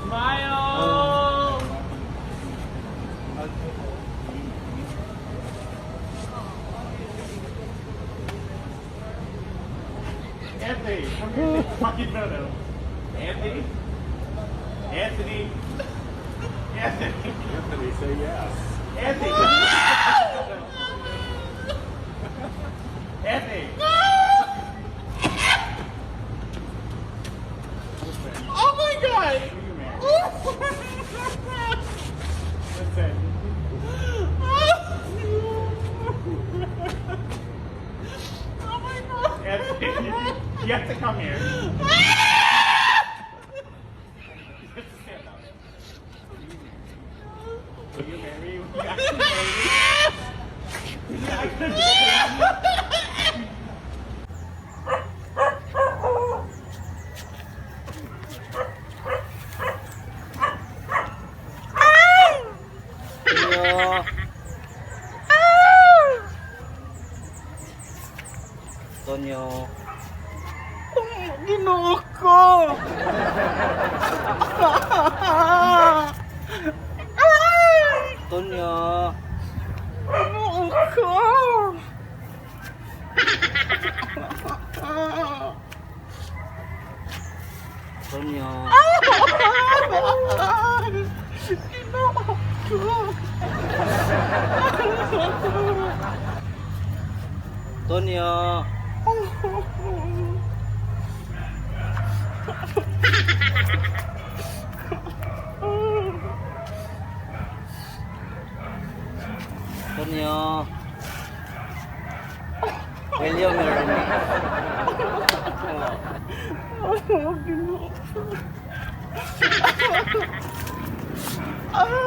Smile! Anthony, come here. Fucking brother. Anthony? Anthony? Anthony? Anthony, say yes. Anthony! Anthony! Oh my god! Listen. Oh my god! Anthony, you have to come here. Will you marry me? Will you actually marry me? Will you actually marry me? Toonyoooo. Ginoo ko. Toonyoooo. Ginoo ko. Toonyoooo. Ginoo ko. Toonyoooo. Toonyoooo. Will you marry me? Oh,